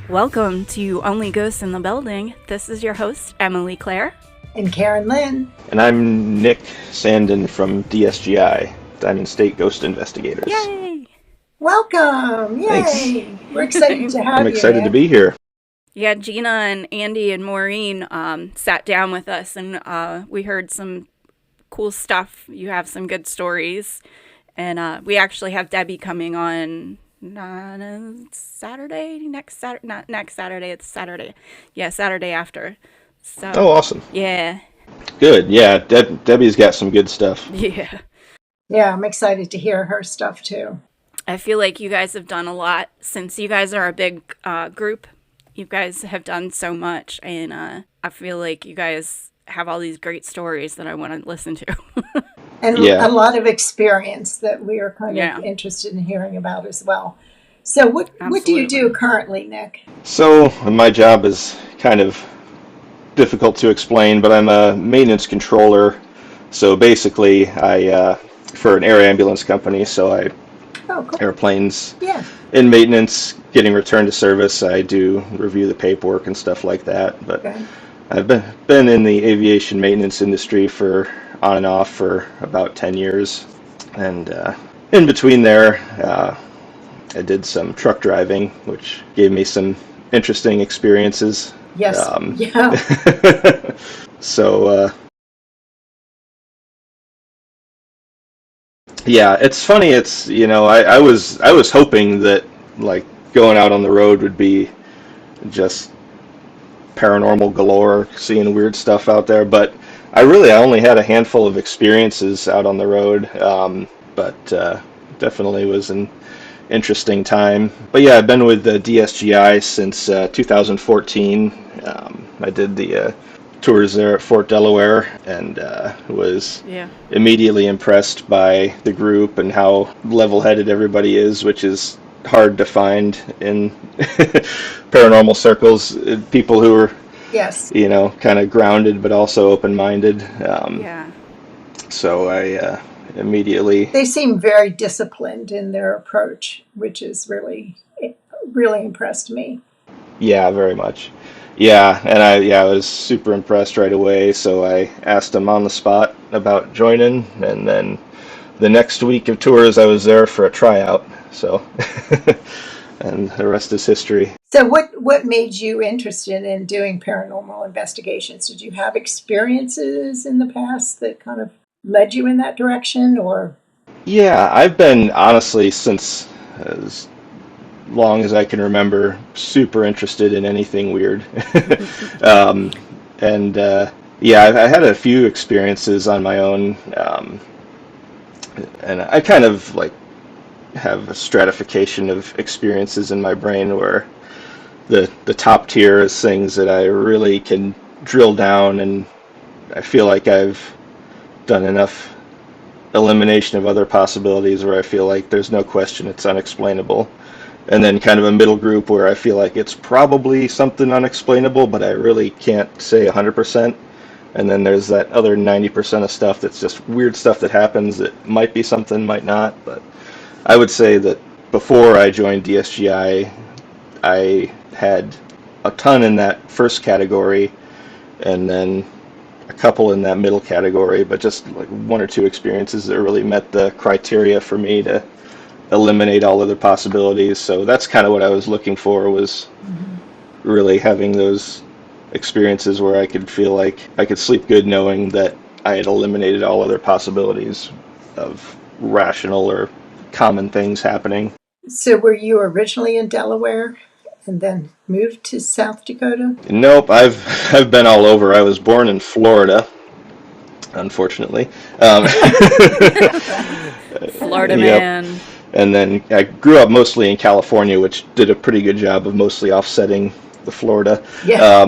Welcome to Only Ghosts in the Building. This is your host, Emily Claire. And Karen Lynn. And I'm Nick Sandin from DSGI, Diamond State Ghost Investigators. Yay! Welcome! Yay! Thanks. We're excited to have you. I'm excited to Nick. be here. Yeah, Gina and Andy and Maureen sat down with us, and we heard some cool stuff. You have some good stories. And we actually have Debbie coming on Saturday, not next Saturday, it's Saturday. Yeah, Saturday after. So, Oh, awesome. Yeah. Good. Yeah, Debbie's got some good stuff. Yeah. Yeah, I'm excited to hear her stuff too. I feel like you guys have done a lot since you guys are a big group. You guys have done so much, and I feel like you guys have all these great stories that I want to listen to. And a lot of experience that we are kind of interested in hearing about as well. So what do you do currently, Nick? So my job is kind of difficult to explain, but I'm a maintenance controller. So basically, I for an air ambulance company, so I airplanes in maintenance, getting returned to service. I do review the paperwork and stuff like that. But I've been in the aviation maintenance industry for on and off for about 10 years, and in between there, I did some truck driving, which gave me some interesting experiences. Yes. So. Yeah, it's funny. It's I was hoping that like going out on the road would be just paranormal galore, seeing weird stuff out there. But I only had a handful of experiences out on the road. But definitely was an interesting time. But yeah, I've been with the DSGI since 2014. I did the tours there at Fort Delaware, and was immediately impressed by the group and how level-headed everybody is, which is hard to find in paranormal circles. People who are, kind of grounded but also open-minded. So I immediately... They seem very disciplined in their approach, which is really impressed me. Yeah, very much. Yeah, and I was super impressed right away, so I asked him on the spot about joining, and then the next week of tours I was there for a tryout, so and the rest is history. So what made you interested in doing paranormal investigations? Did you have experiences in the past that kind of led you in that direction, or? Yeah, I've been, honestly, since as long as I can remember, super interested in anything weird. I had a few experiences on my own, and I kind of like have a stratification of experiences in my brain where the top tier is things that I really can drill down, and I feel like I've done enough elimination of other possibilities where I feel like there's no question it's unexplainable. And then kind of a middle group where I feel like it's probably something unexplainable, but I really can't say 100%. And then there's that other 90% of stuff that's just weird stuff that happens that might be something, might not. But I would say that before I joined DSGI, I had a ton in that first category, and then a couple in that middle category, but just like one or two experiences that really met the criteria for me to eliminate all other possibilities. So that's kind of what I was looking for, was really having those experiences where I could feel like I could sleep good knowing that I had eliminated all other possibilities of rational or common things happening. So were you originally in Delaware and then moved to South Dakota? Nope, I've been all over. I was born in Florida, unfortunately. Florida man. And then I grew up mostly in California, which did a pretty good job of mostly offsetting the Florida. Yeah.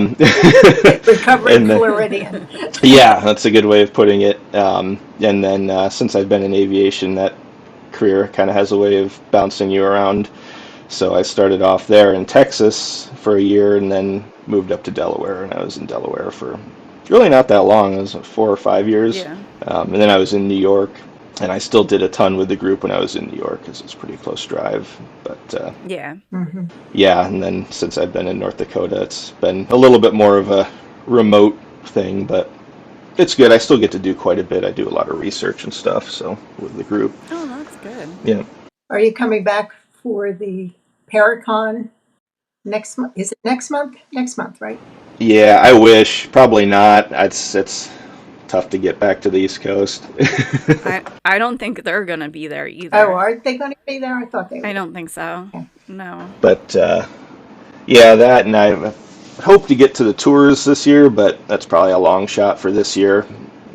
Recovering Floridian. Yeah, that's a good way of putting it. And then since I've been in aviation, that career kind of has a way of bouncing you around. So I started off there in Texas for a year and then moved up to Delaware. And I was in Delaware for really not that long. It was 4 or 5 years. Yeah. And then I was in New York And I still did a ton with the group when I was in New York because it's a pretty close drive. But Yeah. yeah, and then since I've been in North Dakota, it's been a little bit more of a remote thing, but it's good. I still get to do quite a bit. I do a lot of research and stuff, so with the group. Oh, that's good. Yeah. Are you coming back for the Paracon next month? Is it next month? Next month, right? Yeah, I wish. Probably not. It's tough to get back to the East Coast. I don't think they're gonna be there Oh, either. are they going to be there? I thought they I were. don't think so. Okay. No. But yeah, that, and I hope to get to the tours this year, but that's probably a long shot for this year.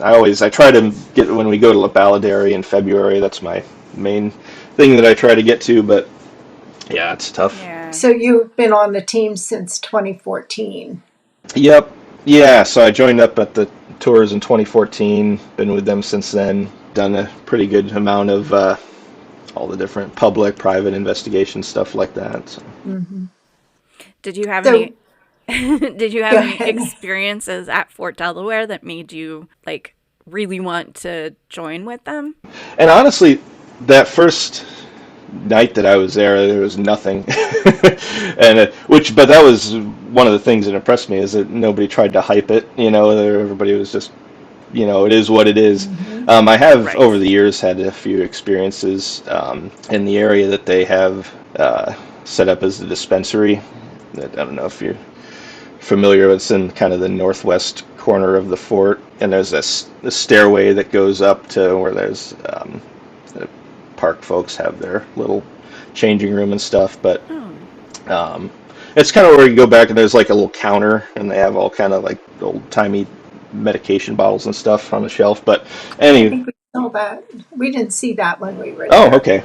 I try to get when we go to La Balladary in February. That's my main thing that I try to get to, but yeah, it's tough. Yeah. So you've been on the team since 2014. Yep. Yeah, so I joined up at the tours in 2014. Been with them since then. Done a pretty good amount of all the different public, private investigation stuff like that. So. Mm-hmm. Did you have So any did you have go any ahead. experiences at Fort Delaware that made you like really want to join with them? And honestly, that first night that I was there was nothing, and but that was one of the things that impressed me is that nobody tried to hype it. Everybody was just, it is what it is. Mm-hmm. I have Right. over the years had a few experiences in the area that they have set up as the dispensary. I don't know if you're familiar. It's in kind of the northwest corner of the fort, and there's a stairway that goes up to where there's the park folks have their little changing room and stuff. But Oh. um, it's kind of where you go back, and there's like a little counter, and they have all kind of like old timey medication bottles and stuff on the shelf. But I anyway, think we saw that. We didn't see that when we were oh, there. okay.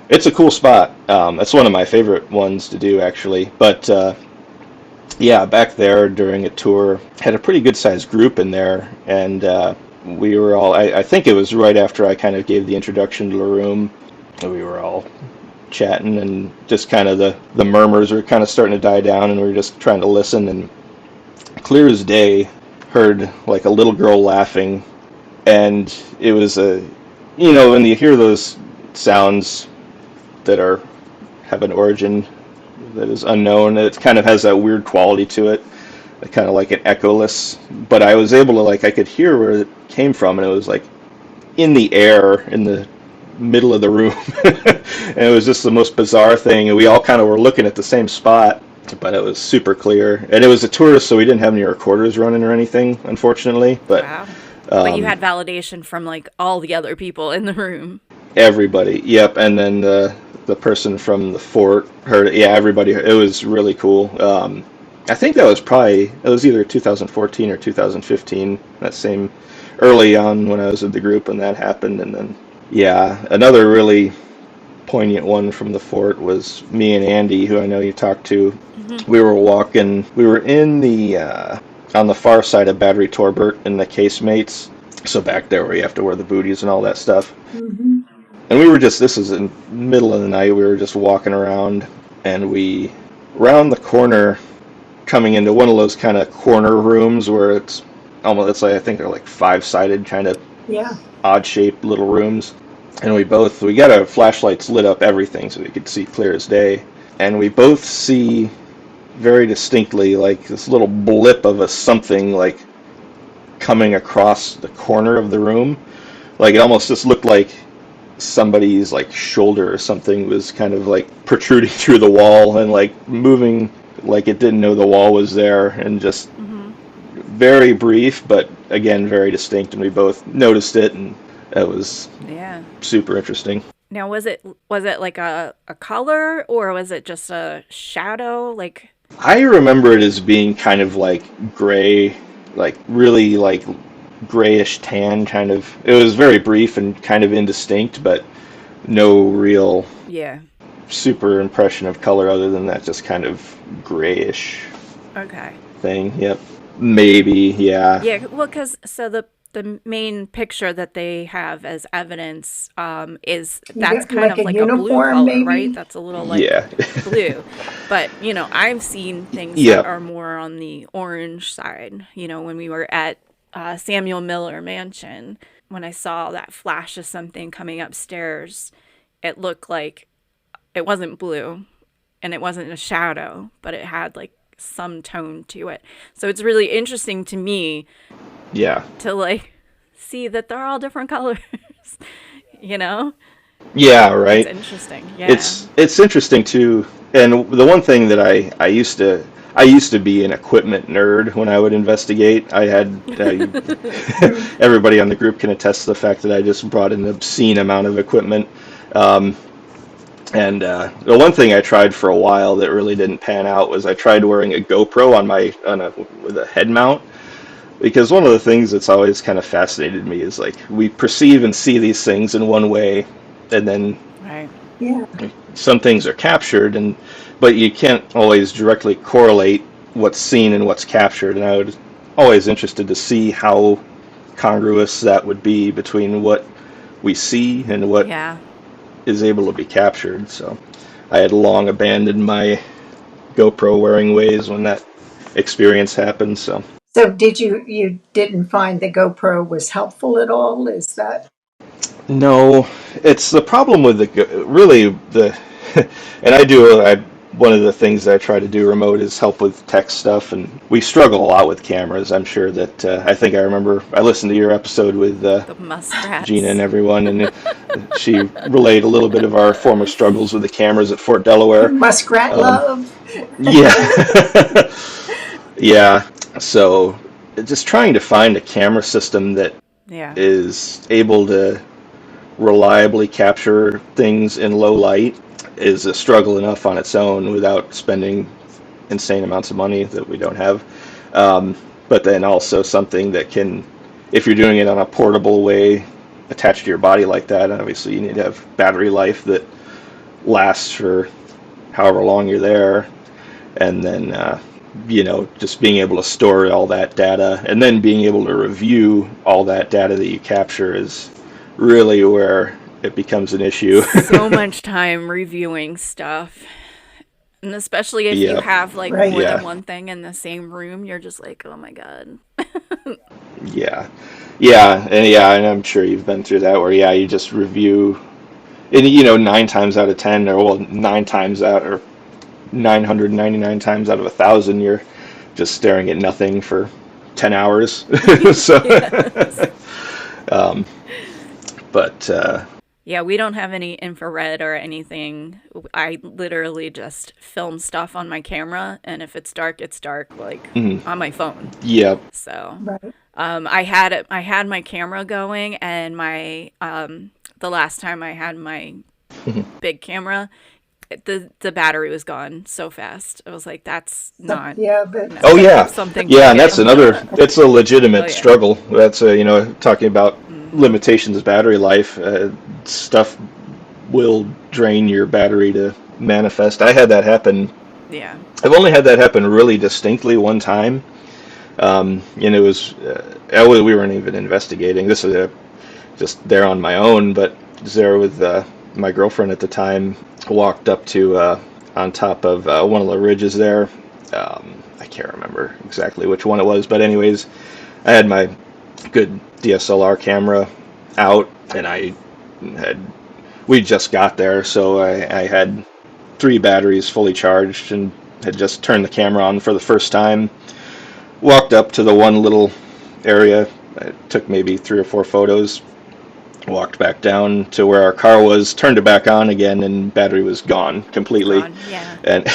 It's a cool spot. It's one of my favorite ones to do, actually. But yeah, back there during a tour, had a pretty good sized group in there, and we were all. I think it was right after I kind of gave the introduction to the room. We were all chatting, and just kind of the murmurs were kind of starting to die down, and we were just trying to listen. And clear as day, heard like a little girl laughing, and it was when you hear those sounds that have an origin that is unknown, it kind of has that weird quality to it, kind of like an echoless. But I was able to I could hear where it came from, and it was like in the air in the middle of the room, and it was just the most bizarre thing. And we all kind of were looking at the same spot, but it was super clear. And it was a tourist, so we didn't have any recorders running or anything, unfortunately. But Wow. But you um, had validation from like all the other people in the room. everybody, yep. And then the person from the fort heard it. Yeah, everybody. It was really cool. I think it was either 2014 or 2015. That same early on when I was with the group when that happened. And then yeah, another really poignant one from the fort was me and Andy, who I know you talked to. Hmm. We were walking. We were in the on the far side of Battery Torbert in the casemates. So back there where you have to wear the booties and all that stuff. Mm-hmm. And we were just, this was in the middle of the night, we were just walking around, and we round the corner coming into one of those kind of corner rooms where it's like, I think they're like five-sided kind of Yeah. odd-shaped little rooms. And we got our flashlights lit up everything so we could see clear as day. And we both see very distinctly like this little blip of a something like coming across the corner of the room. Like it almost just looked like somebody's like shoulder or something was kind of like protruding through the wall and like moving like it didn't know the wall was there, and just Hmm. very brief but again very distinct, and we both noticed it, and it was Yeah. super interesting. Now was it like a color or was it just a shadow? Like I remember it as being kind of like gray, like really like grayish tan kind of. It was very brief and kind of indistinct, but no real yeah. super impression of color other than that just kind of grayish Okay. thing. Yep. Maybe, yeah. Yeah, well, because so the main picture that they have as evidence is that's kind Like of a like a blue uniform, color, right? maybe? That's a little like Yeah. blue. But, I've seen things that Yep. are more on the orange side, when we were at Samuel Miller Mansion. when I saw that flash of something coming upstairs, it looked like it wasn't blue and it wasn't a shadow, but it had like some tone to it. So it's really interesting to me Yeah. to like see that they're all different colors, you know? Yeah, It's right. interesting. Yeah. It's interesting too. And the one thing that I used to be an equipment nerd when I would investigate. I had everybody on the group can attest to the fact that I just brought an obscene amount of equipment. Um, and the one thing I tried for a while that really didn't pan out was I tried wearing a GoPro with a head mount. Because one of the things that's always kind of fascinated me is like we perceive and see these things in one way, and then Right. Yeah. some things are captured, but you can't always directly correlate what's seen and what's captured. And I was always interested to see how congruous that would be between what we see and what Yeah. is able to be captured. So I had long abandoned my GoPro wearing ways when that experience happened. So So you didn't find the GoPro was helpful at all? Is that no, it's the problem with really the, and one of the things that I try to do remote is help with tech stuff, and we struggle a lot with cameras. I'm sure that I think I remember I listened to your episode with The Gina and muskrats. everyone, and she relayed a little bit of our former struggles with the cameras at Fort Delaware. muskrat Um, love? yeah, yeah. So just trying to find a camera system that Yeah. is able to reliably capture things in low light is a struggle enough on its own without spending insane amounts of money that we don't have. But then also something that can, if you're doing it on a portable way attached to your body like that, obviously you need to have battery life that lasts for however long you're there. And then, just being able to store all that data and then being able to review all that data that you capture is really where it becomes an issue. So much time reviewing stuff. And especially if you Yeah, have like Right. more than yeah, one thing in the same room, you're just like, oh my God. yeah, and I'm sure you've been through that where you just review, and 9 times out of 10, or well, 9 times out, or 999 times out of 1,000, you're just staring at nothing for 10 hours. So, Yes. um, but Yeah, we don't have any infrared or anything. I literally just film stuff on my camera, and if it's dark, like mhm, on my phone. yeah, So, Right. I had my camera going, and the last time I had my big camera, the battery was gone so fast. I was like, that's So, not yeah, but oh no yeah, something to yeah, and that's do. another. It's a Oh legitimate yeah. struggle. That's talking about Hmm. limitations of battery life. Stuff will drain your battery to manifest. I had that happen. Yeah. I've only had that happen really distinctly one time. And it was we weren't even investigating. This was just there on my own, but was there with my girlfriend at the time. Walked up to on top of one of the ridges there. I can't remember exactly which one it was, but anyways, I had my good DSLR camera out, and had we just got there, so I had 3 batteries fully charged and had just turned the camera on for the first time. Walked up to the one little area. It took maybe 3 or 4 photos. Walked back down to where our car was, turned it back on again, and battery was gone completely. Gone. Yeah. And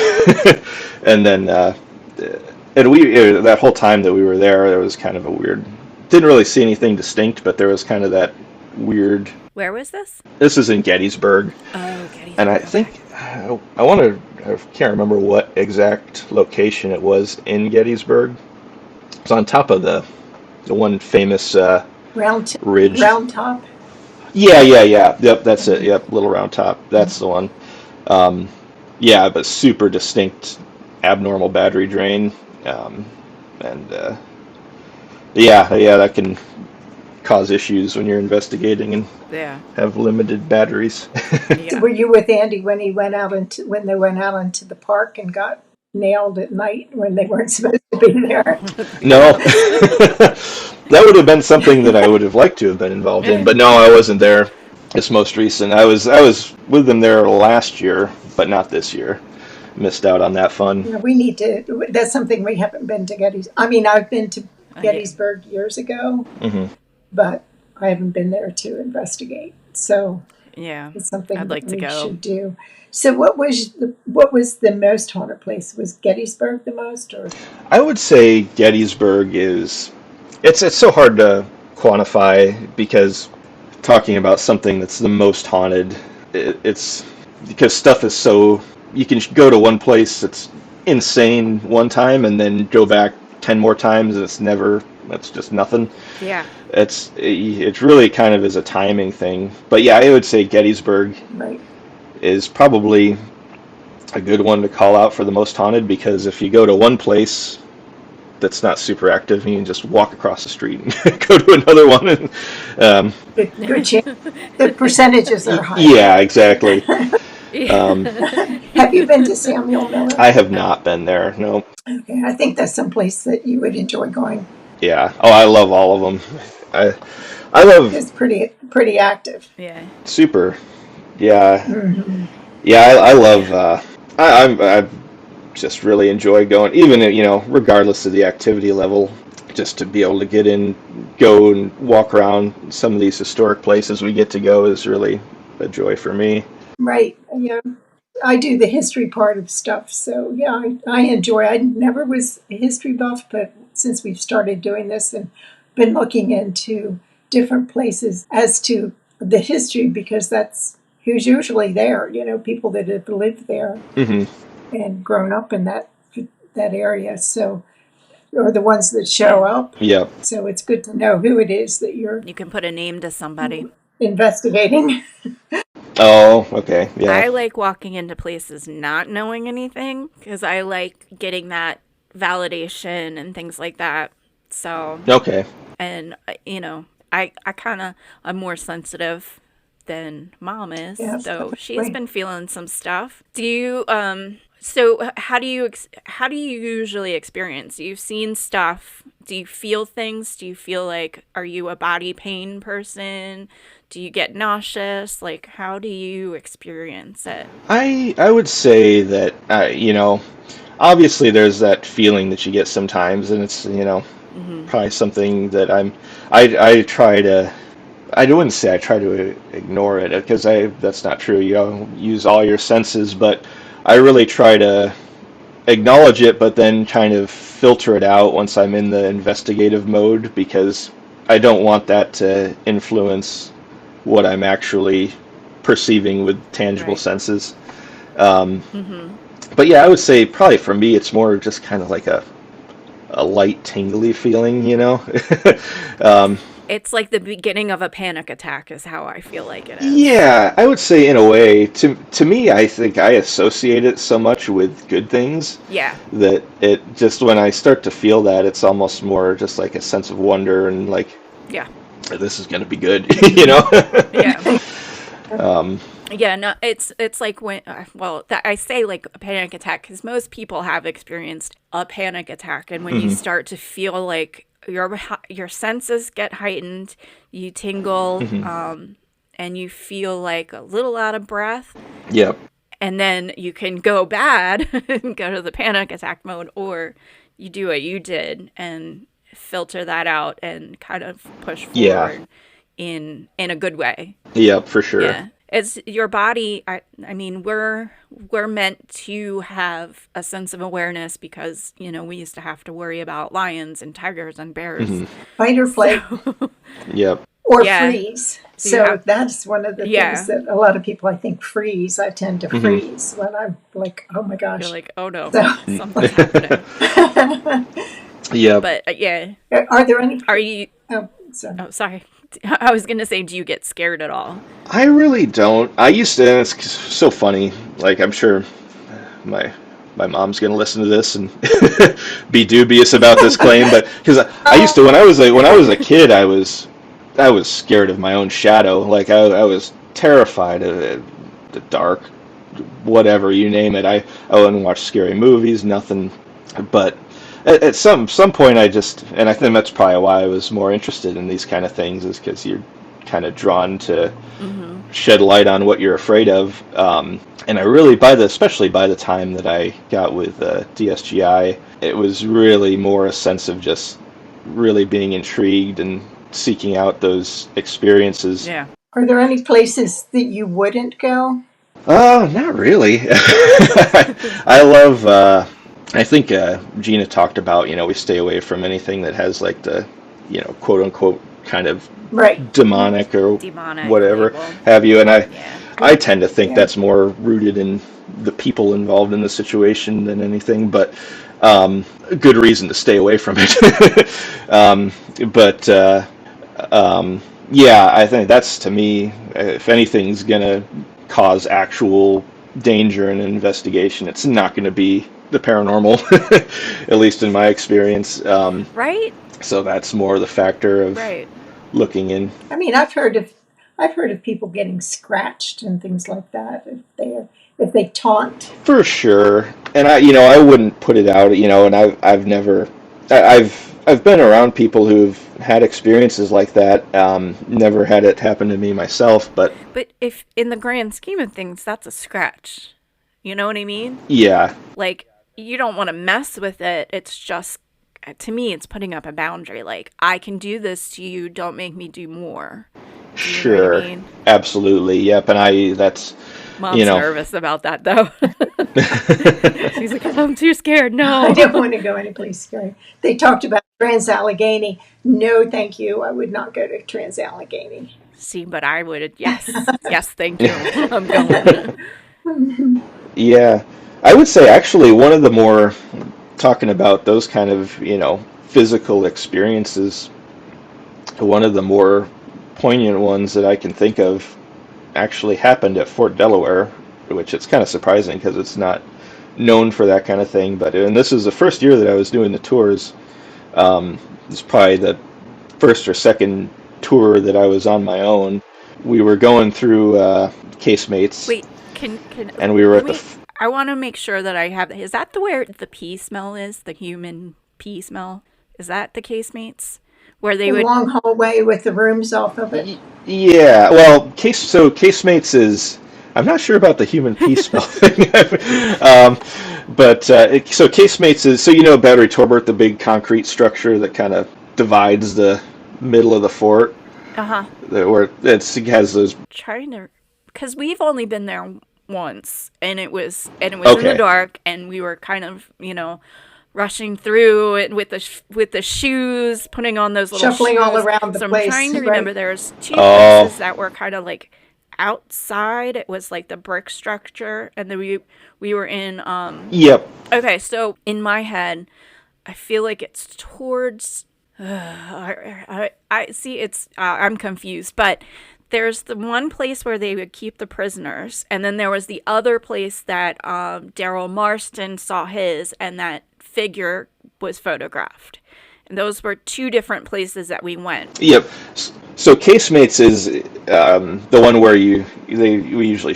and then and that whole time that we were there was kind of a weird. Didn't really see anything distinct, but there was kind of that weird. Where was this? This is in Gettysburg, Oh, and I Gettysburg. Okay. think I want to. I can't remember what exact location it was in Gettysburg. It's on top of the one famous round ridge. round top. Yeah. Yep, that's it. Mhm. Yep, Little Round Top. That's the one. Um, yeah, but super distinct abnormal battery drain. Um, and yeah, that can cause issues when you're investigating and Yeah. have limited batteries. So Yeah. were you with Andy when when they went out into the park and got nailed at night when they weren't supposed to be there? No, That would have been something that I would have liked to have been involved in, but no, I wasn't there. This most recent, I was with them there last year, but not this year. Missed out on that fun. Yeah, we need to. That's something we haven't been to Gettysburg. I mean, I've been to Yeah. Gettysburg years ago, Hmm. but I haven't been there to investigate. So Yeah, it's something I'd like that to we go. should do. So what was the most haunted place? Was Gettysburg the most, or I would say Gettysburg is. It's so hard to quantify because talking about something that's the most haunted, it's because stuff is so. You can go to one place that's insane one time and then go back 10 more times and it's never. That's just nothing. Yeah. It's really kind of is a timing thing. But yeah, I would say Gettysburg right? is probably a good one to call out for the most haunted because if you go to one place that's not super active, you can just walk across the street and go to another one. And, Good chance. The percentages are high. yeah, exactly. Have you been to Samuel Miller? I have not been there. No. Okay, I think that's someplace that you would enjoy going. Yeah. Oh, I love all of them. I love It's pretty active. Yeah. super. Yeah. Hmm. Yeah. I love. I just really enjoy going, even regardless of the activity level. Just to be able to get in, go and walk around some of these historic places we get to go is really a joy for me. Right. Yeah. I do the history part of stuff. So, yeah, I enjoy. I never was a history buff, but since we've started doing this and been looking into different places as to the history, because that's who's usually there, people that have lived there Hmm. and grown up in that area. So, or the ones that show up. Yep. So it's good to know who it is that you're You can put a name to somebody. investigating. Oh, okay. I Yeah. like walking into places not knowing anything because I like getting that validation and things like that. So, Okay. and I kind of I'm more sensitive than mom is, Yes, so she's right. been feeling some stuff. Do you so how do you usually experience? You've seen stuff. Do you feel things? Do you feel like, are you a body pain person? Do you get nauseous? Like, how do you experience it? I would say that obviously there's that feeling that you get sometimes, and it's Hmm. probably something that I try to. I wouldn't say I try to ignore it because that's not true. You use all your senses, but I really try to acknowledge it, but then kind of filter it out once I'm in the investigative mode because I don't want that to influence what I'm actually perceiving with tangible Right. senses. Um, Hmm. but yeah, I would say probably for me it's more just kind of like a light tingly feeling. um, It's like the beginning of a panic attack is how I feel like it is. yeah, I would say in a way, to me, I think I associate it so much with good things Yeah. that it just when I start to feel that, it's almost more just like a sense of wonder and like Yeah. this is gonna be good. Yeah. um, Yeah, no, it's like when I say like a panic attack because most people have experienced a panic attack, and when you mhm, start to feel like your senses get heightened, you tingle, mhm. and you feel like a little out of breath, Yep. and then you can go bad and go to the panic attack mode, or you do what you did and filter that out and kind of push Yeah. forward in a good way. Yep, for sure. Yeah. It's your body. I mean, we're meant to have a sense of awareness because, we used to have to worry about lions and tigers and bears. Hmm. Fight or flight So, Yep. or yeah. freeze. So you So have, that's one of the things yeah. that a lot of people, I think, freeze. I tend to Hmm. freeze when I'm like, oh my You're gosh. like, oh no, So, something's happening. Yep. But yeah, are there any? are you, Oh, sorry. oh, sorry. I was going to say, do you get scared at all? I really don't. I used to, and it's so funny. Like I'm sure my my mom's gonna listen to this and be dubious about this claim, but because I used to when I was a kid, I was scared of my own shadow. Like I was terrified of the dark, whatever you name it. I wouldn't watch scary movies, nothing. But at some point I just, and I think that's probably why I was more interested in these kind of things, is because you're kind of drawn to Mm-hmm. shed light on what you're afraid of. And I really, especially by the time that I got with DSGI, it was really more a sense of just really being intrigued and seeking out those experiences. Yeah. Are there any places that you wouldn't go? Not really. I love, I think Gina talked about, we stay away from anything that has like the, quote unquote kind of Right. demonic or Demonic whatever label. have you. And Yeah. I tend to think Yeah. that's more rooted in the people involved in the situation than anything, but a good reason to stay away from it. But yeah, I think that's, to me, if anything's going to cause actual danger and investigation, it's not going to be the paranormal, at least in my experience. Right? So that's more the factor of Right. looking in. I mean, I've heard of people getting scratched and things like that if they taunt. For sure, and I wouldn't put it out, and I've never, I've been around people who've had experiences like that. Never had it happen to me myself, but But if in the grand scheme of things, that's a scratch. You know what I mean? yeah, Like, you don't want to mess with it. It's just, to me, it's putting up a boundary. Like, I can do this to you. Don't make me do more. Do you know what sure, I mean? absolutely, yep, and that's, Mom's you know, nervous about that, though. She's like, I'm too scared. I No. don't want to go anyplace scary. They talked about Trans-Allegheny. No, thank you. I would not go to Trans-Allegheny. See, but I would. Yes. Yes, thank you. I'm going. yeah, I would say actually one of the more, talking about those kind of, physical experiences, one of the more poignant ones that I can think of actually happened at Fort Delaware, which it's kind of surprising because it's not known for that kind of thing. But and this is the first year that I was doing the tours. It's probably the first or second tour that I was on my own. We were going through casemates, Wait, and we were let at the. me, I want to make sure that I have, is that the where the pee smell is? The human pee smell? Is that the casemates? Where they The would, long hallway with the rooms off of it. Yeah, well, casemates is. I'm not sure about the human peace smell thing, but so casemates is, so Battery Torbert, the big concrete structure that kind of divides the middle of the fort, uh-huh. where it has those. Trying to, because we've only been there once, and it was in the Okay. dark, and we were kind of, rushing through it with the shoes, putting on those little Shuffling all shoes. around the So I'm place, trying to right. remember. There's two Oh, places that were kind of like outside. It was like the brick structure, and then we were in. yep. Okay, so in my head, I feel like it's towards. I see. It's. I'm confused, but there's the one place where they would keep the prisoners, and then there was the other place that Daryl Marston saw his, and that figure was photographed. And those were two different places that we went. Yep. So casemates is the one where we usually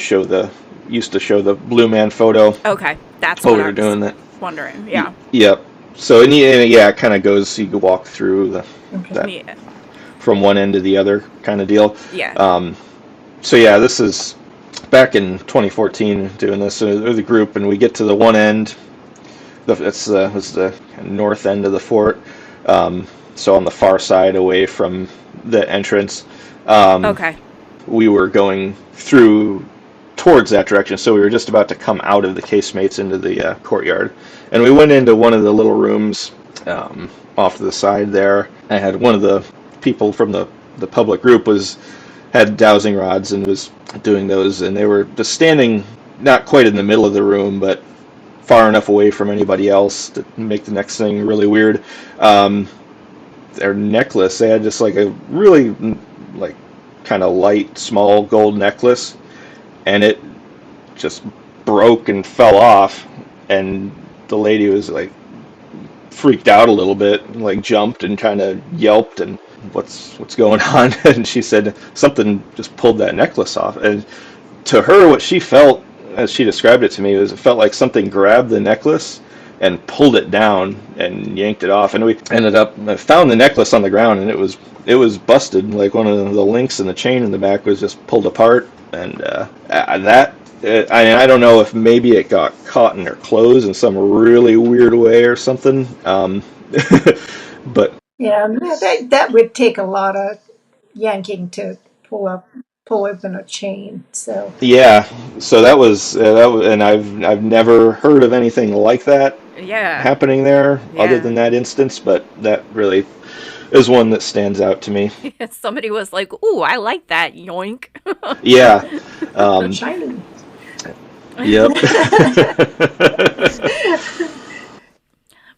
used to show the Blue Man photo Okay, that's while what we I were was doing that. wondering. Yeah. Yep. So yeah, it kind of goes. You can walk through Okay. that Yeah. from one end to the other kind of deal. Yeah. So yeah, this is back in 2014 doing this with a group, and we get to the one end. It's the north end of the fort. So on the far side, away from the entrance. Okay. We were going through towards that direction, so we were just about to come out of the casemates into the courtyard, and we went into one of the little rooms off to the side there. I had one of the people from the public group had dowsing rods and was doing those, and they were just standing not quite in the middle of the room, but far enough away from anybody else to make the next thing really weird. Their necklace, they had just like a really like kind of light, small gold necklace, and it just broke and fell off, and the lady was like freaked out a little bit, and, like jumped and kind of yelped and what's going on, and she said something just pulled that necklace off, and to her what she felt as she described it to me was it felt like something grabbed the necklace and pulled it down and yanked it off. And we ended up, I found the necklace on the ground, and it was busted. Like one of the links in the chain in the back was just pulled apart, and I don't know if maybe it got caught in her clothes in some really weird way or something. But Yeah, that would take a lot of yanking to pull open a chain. So yeah, so that was, and I've never heard of anything like that Yeah. happening there other Yeah. than that instance, but that really is one that stands out to me. Somebody was like, "Ooh, I like that." Yoink. Yeah. Um, shiny. yep.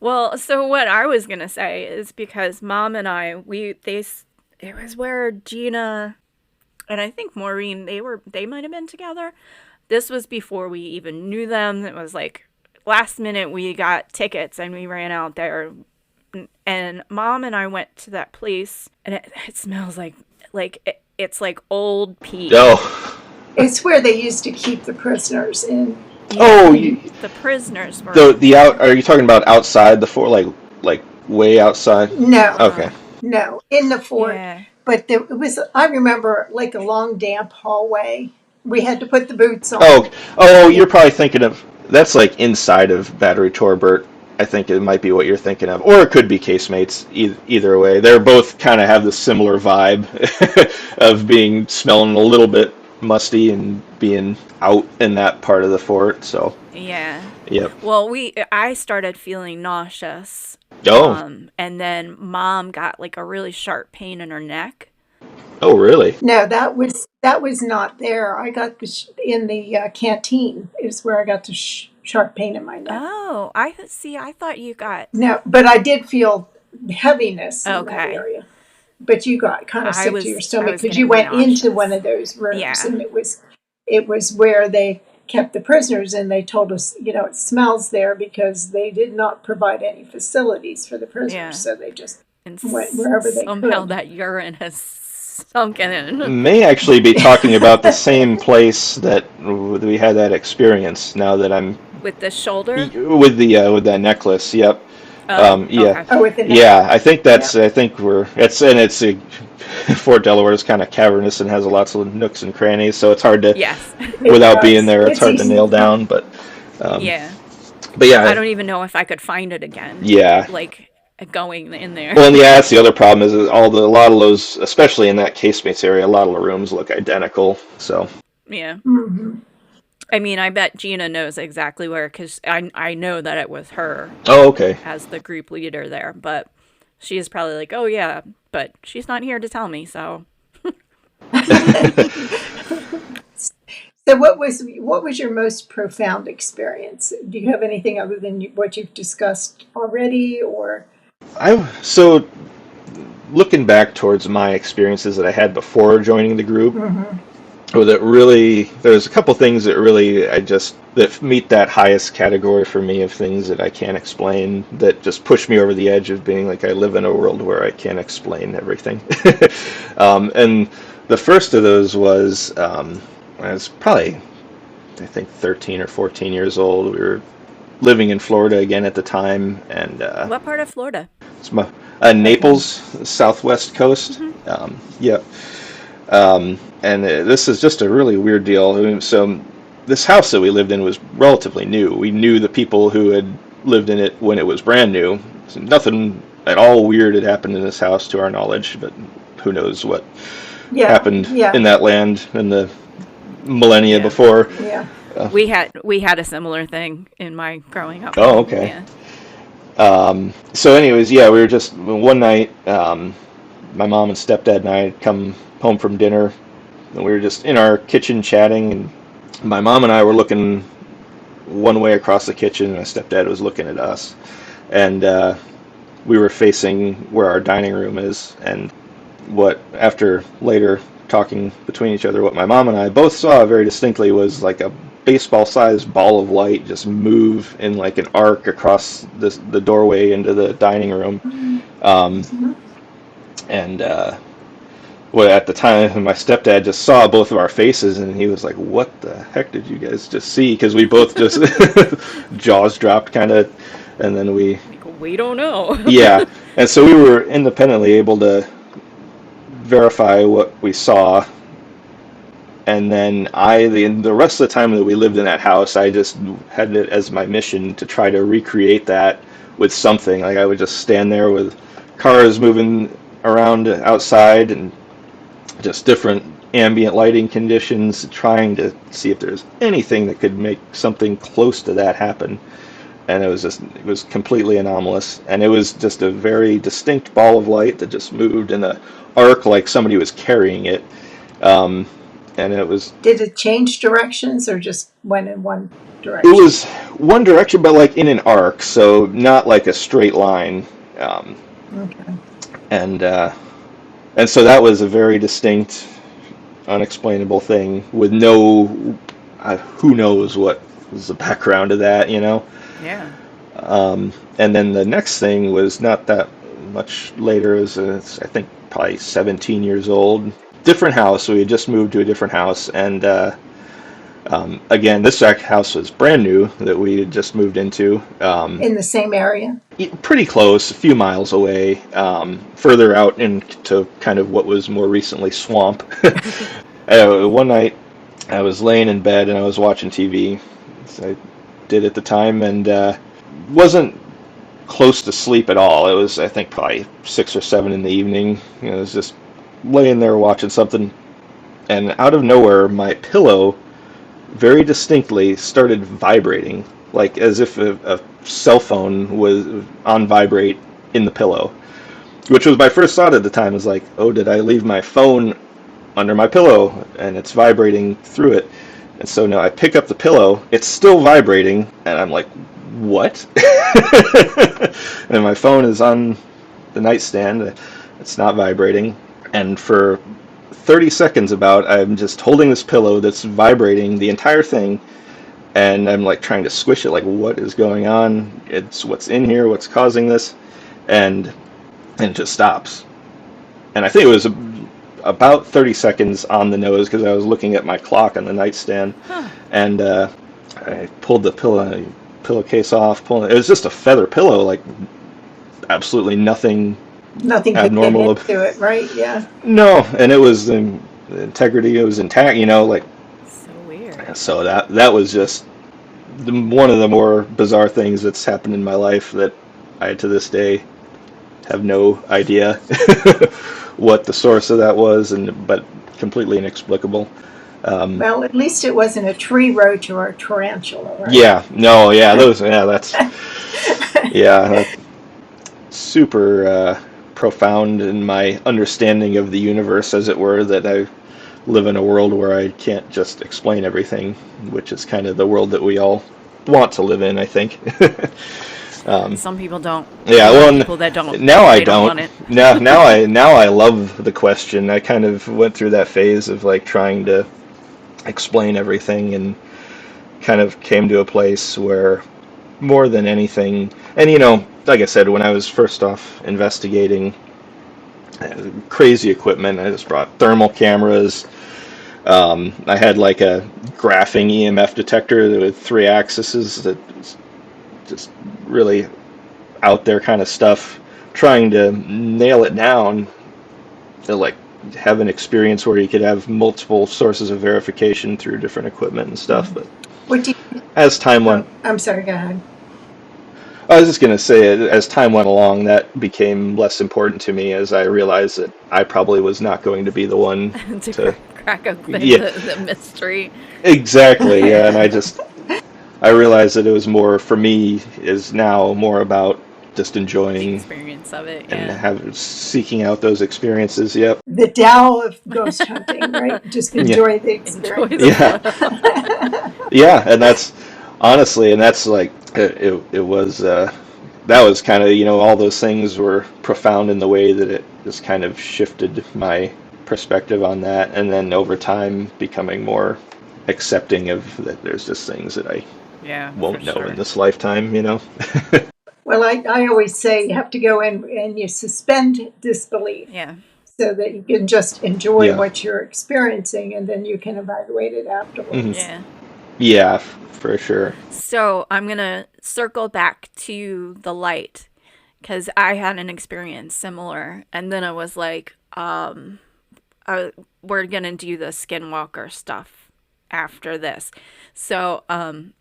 Well, so what I was gonna say is because Mom and I, it was where Gina and I think Maureen, they might have been together. This was before we even knew them. It was like last minute we got tickets and we ran out there. And Mom and I went to that place, and it smells it's like old pee. Oh. It's where they used to keep the prisoners in. Yeah, Oh, the prisoners were. the out. Are you talking about outside the fort, like way outside? No, Okay. no, in the fort. Yeah. But it was, I remember, like a long, damp hallway. We had to put the boots on. Oh, Yeah. you're probably thinking of that's like inside of Battery Torbert. I think it might be what you're thinking of, or it could be Casemates. Either way, they're both kind of have the similar vibe of being smelling a little bit musty and being out in that part of the fort. So, Yeah. yep. Well, I started feeling nauseous. Oh, And then Mom got like a really sharp pain in her neck. oh, really? No, that was not there. I got in the canteen is where I got the sharp pain in my neck. Oh, I see. I thought you got. No, but I did feel heaviness in that Okay. area. But you got kind of I sick to your was stomach because you getting went into nauseous. one of those rooms, Yeah. and it was where they kept the prisoners, and they told us, it smells there because they did not provide any facilities for the prisoners, Yeah. so they just And went wherever they somehow could. that urine has sunken in. May actually be talking about the same place that we had that experience. Now that I'm With the shoulder? with that necklace. Yep. Oh, Yeah. okay. Oh, with the Yeah, I think Yeah. I think Fort Delaware is kind of cavernous and has lots of nooks and crannies, so it's hard to, Yes. without being there, it's It's hard to easy. nail down. Um, Yeah. but I yeah, don't even know if I could find it again. yeah. Like going in there. Well, and yeah, that's the other problem is a lot of those, especially in that casemates area, a lot of the rooms look identical. So Yeah. hmm I mean, I bet Gina knows exactly where, because I know that it was her oh, okay. as the group leader there, but she is probably like, oh yeah, but she's not here to tell me, so. So what was your most profound experience? Do you have anything other than what you've discussed already, or? So looking back towards my experiences that I had before joining the group, Mhm. or that really, there's a couple things that really that meet that highest category for me of things that I can't explain, that just push me over the edge of being like I live in a world where I can't explain everything. And the first of those was I was probably, I think, 13 or 14 years old. We were living in Florida again at the time, and What part of Florida? it's Naples, southwest coast. Yep. And this is just a really weird deal. So this house that we lived in was relatively new. We knew the people who had lived in it when it was brand new. So nothing at all weird had happened in this house to our knowledge, but who knows what happened Yeah. in that land in the millennia Yeah. before. Yeah. We had a similar thing in my growing up. Oh, okay. Yeah. So anyways, yeah, we were just one night, my mom and stepdad and I had come home from dinner, and we were just in our kitchen chatting, and my mom and I were looking one way across the kitchen, and my stepdad was looking at us, and we were facing where our dining room is, and after later talking between each other, what my mom and I both saw very distinctly was like a baseball-sized ball of light just move in like an arc across the doorway into the dining room. And at the time, my stepdad just saw both of our faces, and he was like, "What the heck did you guys just see?" Because we both just jaws dropped, kind of. And then We don't know. yeah, and so we were independently able to verify what we saw. And then the rest of the time that we lived in that house, I just had it as my mission to try to recreate that with something. Like I would just stand there with cars moving around outside and just different ambient lighting conditions, trying to see if there's anything that could make something close to that happen. And it was completely anomalous. And it was just a very distinct ball of light that just moved in a arc like somebody was carrying it. Um, and it was Did it change directions or just went in one It direction? was one direction, but like in an arc, so not like a straight line. Um, Okay. and uh, and so that was a very distinct, unexplainable thing with no, who knows what was the background of that, you know. Yeah. And then the next thing was not that much later. I think probably 17 years old. Different house. We had just moved to a different house, and again, this house was brand new that we had just moved into. In the same area? Pretty close, a few miles away, further out into kind of what was more recently swamp. One night, I was laying in bed and I was watching TV, as I did at the time, and wasn't close to sleep at all. It was, I think, probably 6 or 7 in the evening. You know, I was just laying there watching something, and out of nowhere, my pillow very distinctly started vibrating, like as if a cell phone was on vibrate in the pillow, which was my first thought at the time. Was like, oh, did I leave my phone under my pillow and it's vibrating through it? And so now I pick up the pillow, it's still vibrating, and I'm like, what? And my phone is on the nightstand, it's not vibrating, and for 30 seconds about, I'm just holding this pillow that's vibrating the entire thing, and I'm like trying to squish it, like what is going on? It's what's in here, what's causing this, and it just stops. And I think it was about 30 seconds on the nose because I was looking at my clock on the nightstand, Huh. and I pulled the pillowcase off. It was just a feather pillow, like absolutely nothing Nothing could get abnormal. into it, right? Yeah. No, and it was the integrity. It was intact, you know, like. So weird. So that was just one of the more bizarre things that's happened in my life that I, to this day, have no idea what the source of that was, but completely inexplicable. Well, at least it wasn't a tree roach or a tarantula, right? Yeah, no, yeah, that's yeah, that's super profound in my understanding of the universe, as it were, that I live in a world where I can't just explain everything, which is kind of the world that we all want to live in, I think. Some people don't. Yeah, There are well, people that don't. now I They don't want don't. it. Now I love the question. I kind of went through that phase of like trying to explain everything, and kind of came to a place where more than anything, and you know, like I said, when I was first off investigating, crazy equipment, I just brought thermal cameras. I had like a graphing EMF detector with 3 axes that was just really out there kind of stuff, trying to nail it down to like have an experience where you could have multiple sources of verification through different equipment and stuff. But What do as time went, I'm sorry, go ahead. I was just going to say, as time went along, that became less important to me as I realized that I probably was not going to be the one To to. crack open Yeah, the mystery. exactly. Yeah, and I realized that it was more for me is now more about just The enjoying experience of it. and Yeah. seeking out those experiences. Yep. The Tao of ghost hunting, right? Just Yeah. enjoy the Enjoy experience. the Yeah. flow. Yeah, and that's honestly, and that's like it was that was kind of, you know, all those things were profound in the way that it just kind of shifted my perspective on that, and then over time becoming more accepting of that there's just things that I Yeah, for won't know in sure. this lifetime, you know. Well, I always say you have to go in and you suspend disbelief Yeah. so that you can just enjoy Yeah. what you're experiencing and then you can evaluate it Hmm. afterwards. Yeah. Yeah, for sure. So I'm going to circle back to the light because I had an experience similar. And then I was like, we're going to do the skinwalker stuff after this. So,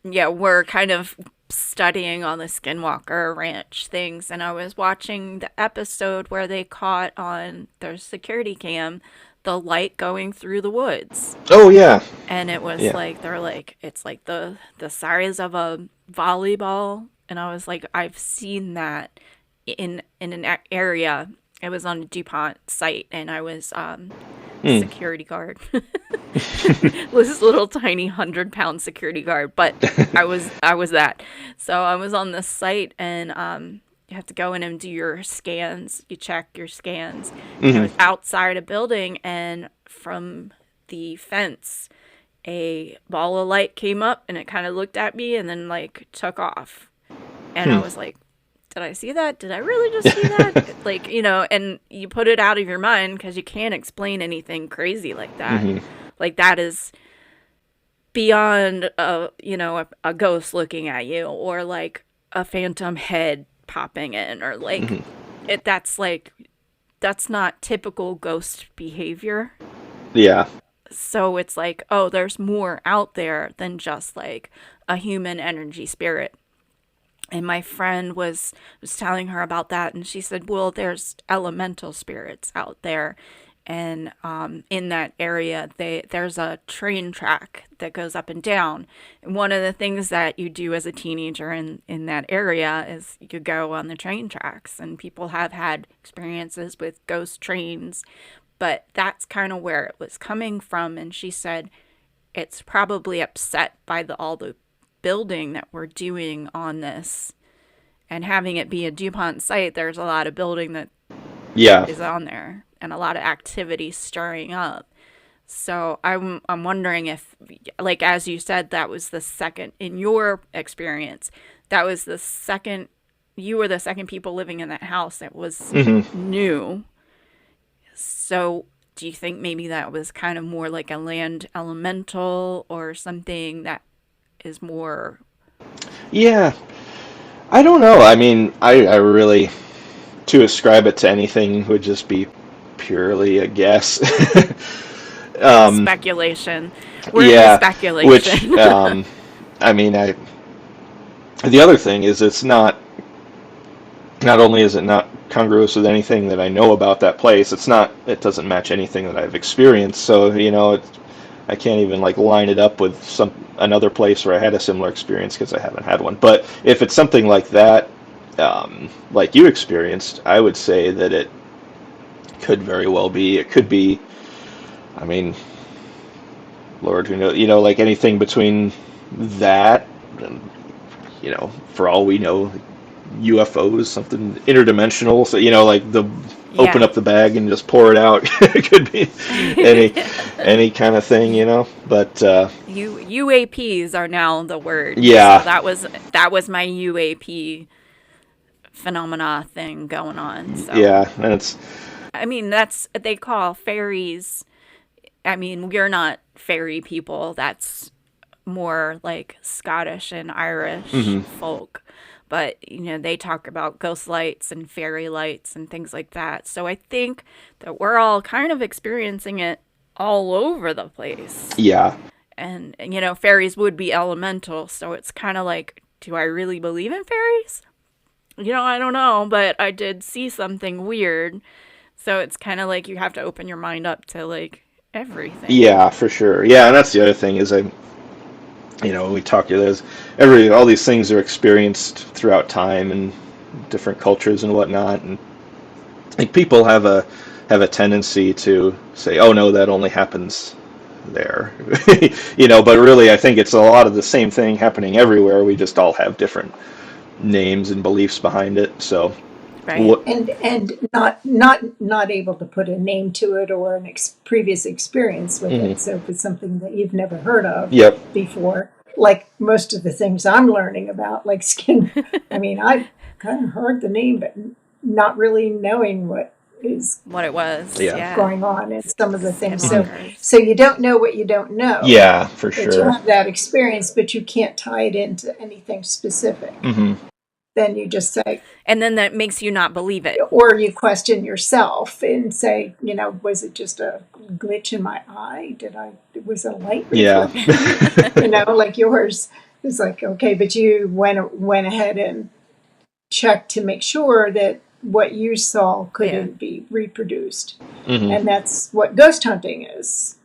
yeah, we're kind of studying on the Skinwalker Ranch things. And I was watching the episode where they caught on their security cam the light going through the woods. Oh yeah, And it was yeah. like they're like it's like the size of a volleyball, and I was like, I've seen that in an area. It was on a DuPont site, and I was Hmm. security guard. This little tiny 100-pound security guard, but I was that. So I was on this site, and you have to go in and do your scans. You check your scans, and I Hmm. was outside a building, and from the fence, a ball of light came up, and it kind of looked at me, and then like took off, and I Hmm. was like, did I see that? Did I really just see that? Like, and you put it out of your mind because you can't explain anything crazy like that. Hmm. Like, that is beyond, a ghost looking at you, or like a phantom head popping in, or like, Hmm. that's not typical ghost behavior. Yeah. So it's like, oh, there's more out there than just like a human energy spirit. And my friend was telling her about that, and she said, well, there's elemental spirits out there, and in that area there's a train track that goes up and down, and one of the things that you do as a teenager in that area is you go on the train tracks, and people have had experiences with ghost trains, but that's kind of where it was coming from. And she said it's probably upset by all the building that we're doing on this, and having it be a DuPont site, there's a lot of building that Yeah. is on there, and a lot of activity stirring up. So I'm wondering if, like as you said, that was the second in your experience. That was the second. You were the second people living in that house that was Hmm. new. So do you think maybe that was kind of more like a land elemental, or something that is more? Yeah. I don't know. I mean, I really, to ascribe it to anything would just be purely a guess. um, Speculation. We're into yeah, which, speculation. I mean, the other thing is it's not only is it not congruous with anything that I know about that place, it doesn't match anything that I've experienced. So, I can't even like line it up with another place where I had a similar experience because I haven't had one. But if it's something like that, like you experienced, I would say that it could very well be. It could be. I mean, Lord, who knows? Like anything between that and for all we know, UFOs, something interdimensional. So like the open Yeah. up the bag and just pour it out. It could be any any kind of thing. But UAPs are now the word. So yeah, that was my UAP phenomena thing going on. So yeah, and it's I mean, that's they call fairies. I mean, we're not fairy people. That's more like Scottish and Irish mhm. folk. But, they talk about ghost lights and fairy lights and things like that. So I think that we're all kind of experiencing it all over the place. Yeah, And, fairies would be elemental. So it's kind of like, do I really believe in fairies? I don't know, but I did see something weird. So it's kind of like you have to open your mind up to like everything. yeah, for sure. Yeah, and that's the other thing is we talk to there's all these things are experienced throughout time and different cultures and whatnot, and like people have a tendency to say, oh no, that only happens there. But really I think it's a lot of the same thing happening everywhere. We just all have different names and beliefs behind it. So Right. what? And not able to put a name to it or an previous experience with Hmm. it. So if it's something that you've never heard of Yep. before, like most of the things I'm learning about, I mean, I've kind of heard the name, but not really knowing is What it was. Yeah. Yeah. going on and some of the things. Skinwalkers. So you don't know what you don't know, Yeah, for but you sure. have that experience, but you can't tie it into anything specific. Hmm. Then you just say, And then that makes you not believe it. or you question yourself and say, was it just a glitch in my eye? Was it a light Yeah. reflection? Like yours. It's like, okay, but you went ahead and checked to make sure that what you saw couldn't be reproduced. Hmm. And that's what ghost hunting is.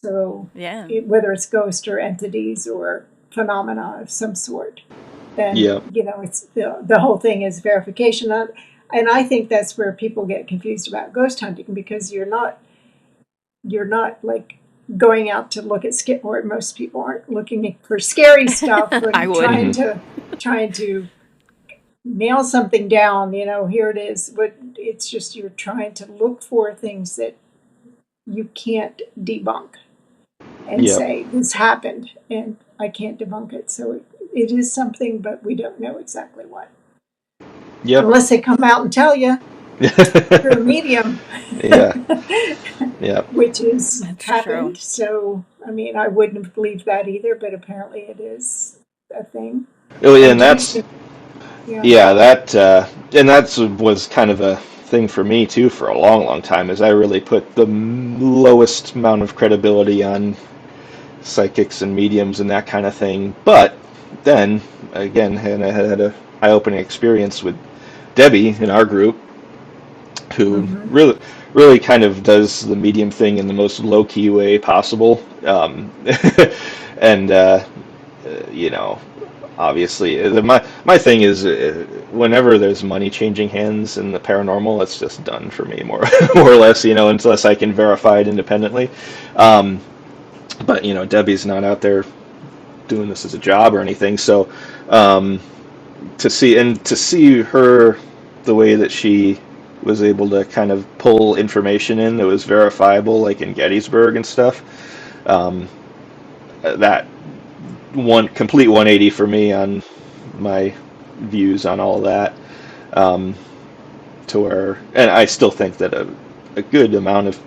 So Yeah. whether it's ghosts or entities or phenomena of some sort, then Yep. it's the whole thing is verification. And I think that's where people get confused about ghost hunting, because you're not like going out to look at or most people aren't looking for scary stuff I and would. trying to nail something down. Here it is. But it's just you're trying to look for things that you can't debunk and Yep. say this happened and I can't debunk it. So it is something, but we don't know exactly what. Yep. Unless they come out and tell you through a medium. Yeah. Yep. Which is That's happened. true. So, I mean, I wouldn't have believed that either, but apparently it is a thing. Oh, yeah, And and that's yeah. that was kind of a thing for me too for a long, long time. Is I really put the lowest amount of credibility on psychics and mediums and that kind of thing. But then again, and I had a eye-opening experience with Debbie in our group, who Mm-hmm. really kind of does the medium thing in the most low-key way possible. And you know, obviously, my thing is whenever there's money changing hands in the paranormal, it's just done for me more more or less. Unless I can verify it independently. Um, but Debbie's not out there doing this as a job or anything. So um, to see her the way that she was able to kind of pull information in that was verifiable, like in Gettysburg and stuff. That one complete 180 for me on my views on all that. Um, to where, and I still think that a good amount of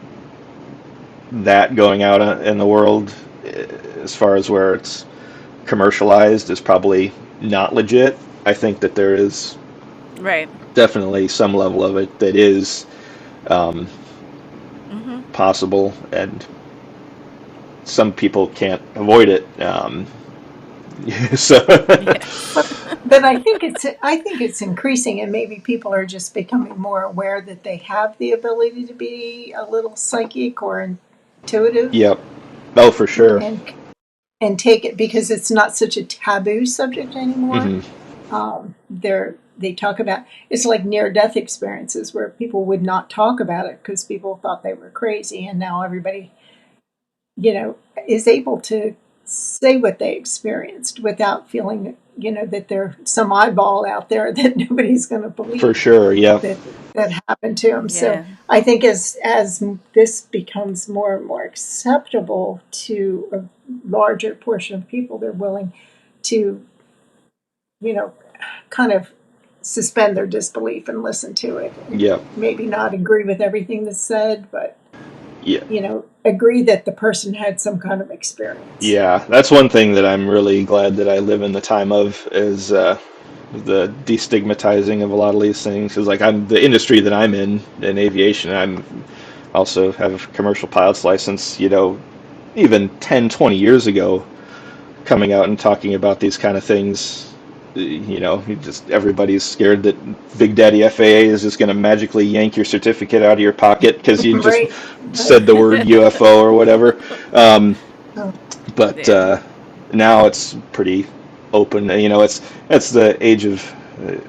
that going out in the world, as far as where it's commercialized, is probably not legit. I think that there is Right. definitely some level of it that is um, Mm-hmm. possible, and some people can't avoid it. So Yes. But I think it's increasing, and maybe people are just becoming more aware that they have the ability to be a little psychic or intuitive, yep. Oh, for sure. and take it, because it's not such a taboo subject anymore. Hmm. They talk about, it's like near death experiences where people would not talk about it because people thought they were crazy, and now everybody is able to say what they experienced without feeling that there's some eyeball out there that nobody's going to For believe sure. Yep. that happened to them. So Yeah. I think as this becomes more and more acceptable to a larger portion of people, they're willing to you know kind of suspend their disbelief and listen to it, and Yep. maybe not agree with everything that's said, but Yeah. agree that the person had some kind of experience. Yeah. That's one thing that I'm really glad that I live in the time of, is the destigmatizing of a lot of these things. Because like I'm the industry that I'm in aviation. I'm also have a commercial pilot's license. Even 10, 20 years ago, coming out and talking about these kind of things. Everybody's scared that Big Daddy FAA is just going to magically yank your certificate out of your pocket because you just Right. said the word UFO or whatever. Um, Oh. but Yeah. now it's pretty open. It's the age of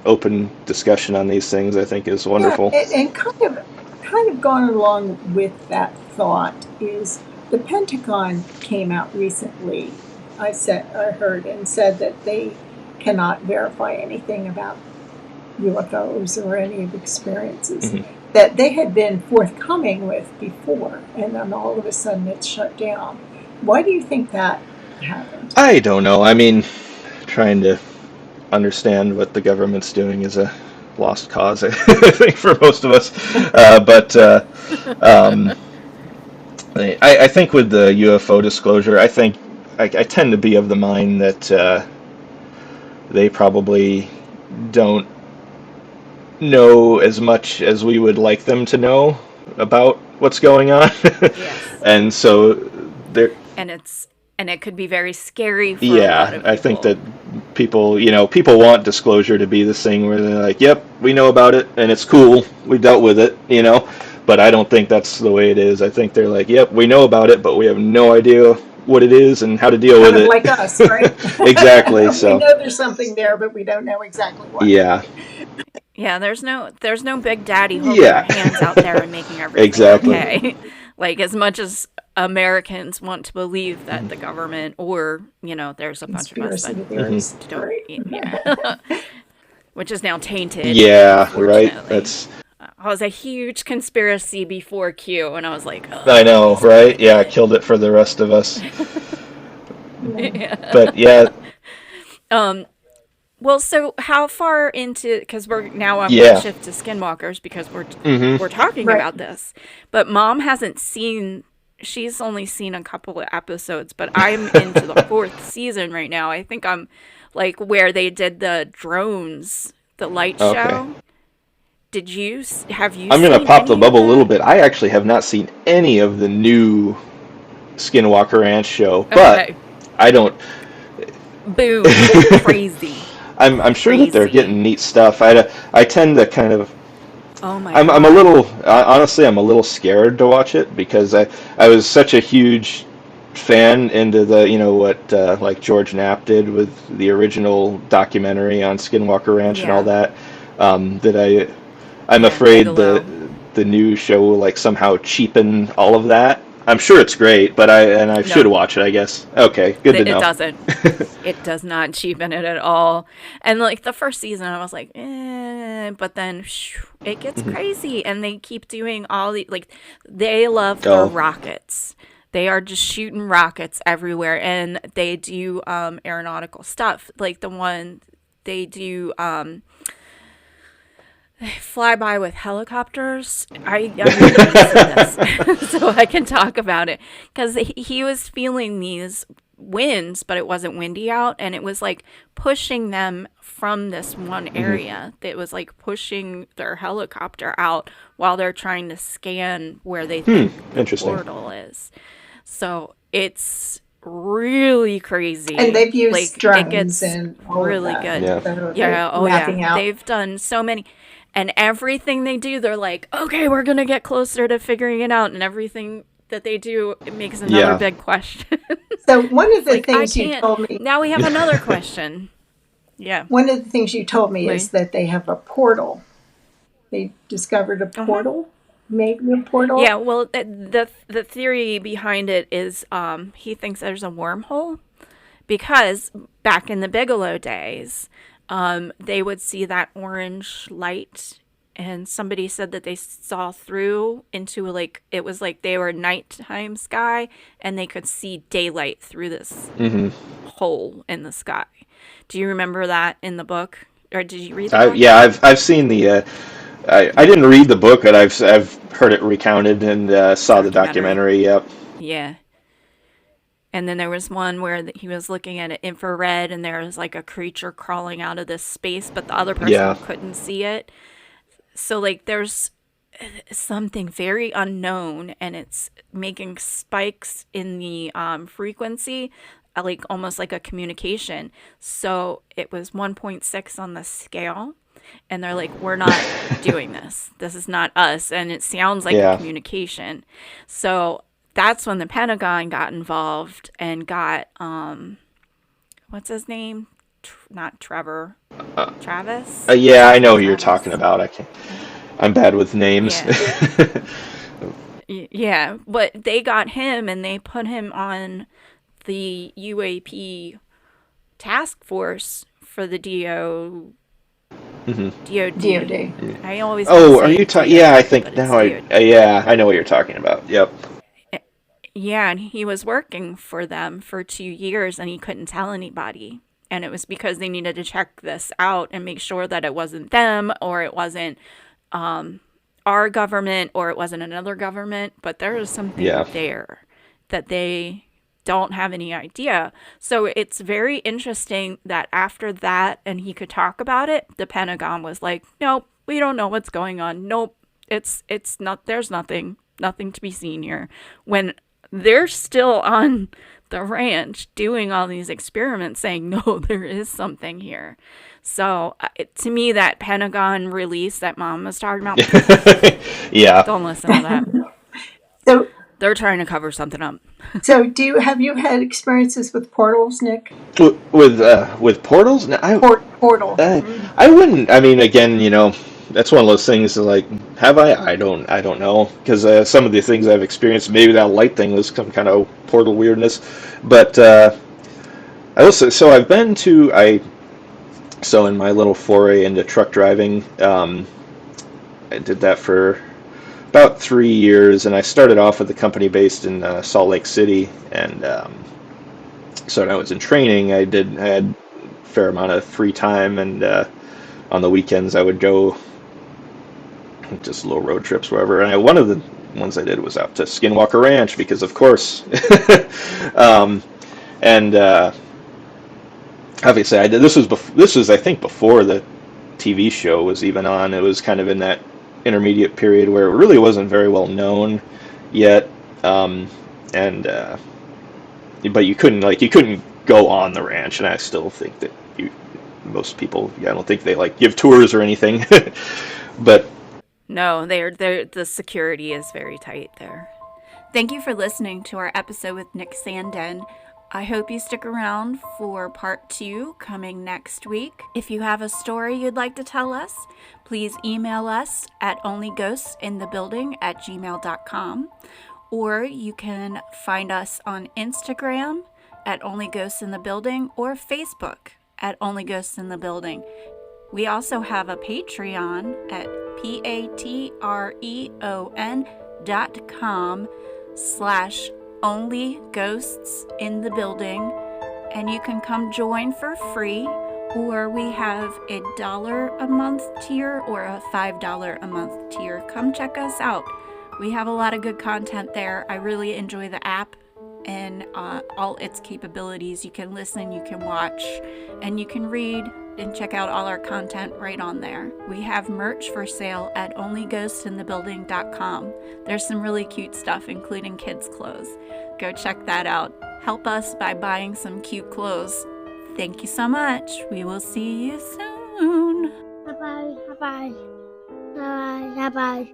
open discussion on these things. I think is Yeah, wonderful. and kind of gone along with that thought is the Pentagon came out recently. I heard and said that they cannot verify anything about UFOs or any of the experiences Mhm. that they had been forthcoming with before, and then all of a sudden it's shut down. Why do you think that happened? I don't know. I mean, trying to understand what the government's doing is a lost cause, I think, for most of us. But um, I think with the UFO disclosure, I tend to be of the mind that they probably don't know as much as we would like them to know about what's going on. Yes. And so they're And it could be very scary for a lot yeah, of I think that people. people want disclosure to be this thing where they're like, "Yep, we know about it and it's cool. We dealt with it." But I don't think that's the way it is. I think they're like, "Yep, we know about it, but we have no idea what it is and how to deal with Kind of it." like us, right? Exactly. We So, know there's something there, but we don't know exactly what, yeah. right? Yeah, there's no big daddy holding Yeah. their hands out there and making everything Exactly. okay. Like as much as Americans want to believe that the government or, there's a bunch of us that Conspiracy Hmm. theories, don't, right? yeah, which is now tainted, Yeah, right. unfortunately. That's I was a huge conspiracy before Q, and I was like, oh, I know, he's doing right? Yeah, it. killed it for the rest of us. Yeah. Yeah. But yeah, Um, well, so how far into, because we're now I'm going to yeah. shift to Skinwalkers because Hmm. we're talking Right. about this, but Mom hasn't seen. She's only seen a couple of episodes, but I'm into the fourth season right now. I think I'm like where they did the drones, the light Okay. show. Have you I'm gonna seen pop the any of bubble a little that? bit. I actually have not seen any of the new Skinwalker Ranch show, but Okay. I don't. Boom. Crazy. I'm sure that they're Crazy. getting neat stuff. I tend to kind of Oh my I'm a God. little honestly I'm a little scared to watch it because I was such a huge fan into the what like George Knapp did with the original documentary on Skinwalker Ranch and all Yeah. that that I'm Yeah. afraid Bigelow. the new show will like somehow cheapen all of that. I'm sure it's great, but I should No, watch it, I guess. Okay, good to it know. doesn't. It does not cheapen it at all. And like the first season, I was like, but then it gets Mhm. crazy, and they keep doing all the like. They love their Oh, rockets. They are just shooting rockets everywhere, and they do aeronautical stuff. Like the one they do fly by with helicopters. I'm interested in this, so I can talk about it because he was feeling these winds, but it wasn't windy out, and it was like pushing them from this one hmm, area. That was like pushing their helicopter out while they're trying to scan where they think the interesting. portal is. So it's really And crazy. they've used Like it drones gets and all of really that. good. Yeah. So they're Yeah, oh yeah. mapping out. They've done so many, and everything they do, they're like, okay, we're gonna get closer to figuring it out, and everything that they do, it makes another Yeah. big question. So one of It's the like, I things you can't. told me, Now we have another question. Yeah. one of the things you told me is Wait. that they have a portal. They discovered a Uh-huh. portal, maybe a portal. Yeah, well, the theory behind it is he thinks there's a wormhole because back in the Bigelow days, they would see that orange light, and somebody said that they saw through into like it was like they were nighttime sky, and they could see daylight through this Hmm. hole in the sky. Do you remember that in the book, or did you read the I book? yeah, I've seen the I didn't read the book, but I've heard it recounted and saw the Documentary. documentary. Yep. Yeah. And then there was one where he was looking at it infrared, and there was like a creature crawling out of this space, but the other Yeah. person couldn't see it. So like there's something very unknown, and it's making spikes in the frequency, like almost like a communication. So it was 1.6 on the scale, and they're like, we're not doing this. This is not us, and it sounds like a Yeah. communication. So that's when the Pentagon got involved and got what's his name? Not Trevor, Uh, Travis. yeah, I know who you're talking Travis. about. I'm bad with names. Yeah. Yeah, but they got him and they put him on the UAP task force for the Hmm. DOD. DOD. I always want to Oh, are say you talking? Yeah, I DOD, but think it's now DOD. yeah, I know what you're talking about. Yep. Yeah, and he was working for them for 2 years, and he couldn't tell anybody. And it was because they needed to check this out and make sure that it wasn't them, or it wasn't our government, or it wasn't another government, but there is something Yeah. there that they don't have any idea. So it's very interesting that after that, and he could talk about it, the Pentagon was like, nope, we don't know what's going on. Nope, it's not, there's nothing to be seen here. When they're still on the ranch doing all these experiments saying, no, there is something here. So to me, that Pentagon release that Mom was talking about, Yeah. don't listen to that. So, They're trying to cover something up. so have you had experiences with portals, Nick? With portals? No, Portal. I wouldn't. I mean, again, that's one of those things that, like, have I? I don't know, because some of the things I've experienced, maybe that light thing was some kind of portal weirdness, but I also, so I've been to so in my little foray into truck driving, I did that for about 3 years, and I started off with a company based in Salt Lake City, and so when I was in training, I had a fair amount of free time, and on the weekends I would go just little road trips wherever. And one of the ones I did was out to Skinwalker Ranch because, of course, and obviously I did. This was I think before the TV show was even on. It was kind of in that intermediate period where it really wasn't very well known yet, and but you couldn't go on the ranch, and I still think that most people, I don't think they like give tours or anything, but No, the security is very tight there. Thank you for listening to our episode with Nick Sandin. I hope you stick around for part 2 coming next week. If you have a story you'd like to tell us, please email us at onlyghostsinthebuilding@gmail.com, or you can find us on Instagram at Only Ghosts in the Building, or Facebook at Only Ghosts in the Building. We also have a Patreon at patreon.com/Only Ghosts in the Building, and you can come join for free, or we have a $1 a month tier or a $5 a month tier. Come check us out. We have a lot of good content there. I really enjoy the app and all its capabilities. You can listen, you can watch, and you can read and check out all our content right on there. We have merch for sale at onlyghostinthebuilding.com. There's some really cute stuff, including kids' clothes. Go check that out. Help us by buying some cute clothes. Thank you so much. We will see you soon. Bye bye. Bye bye. Bye bye. Bye bye.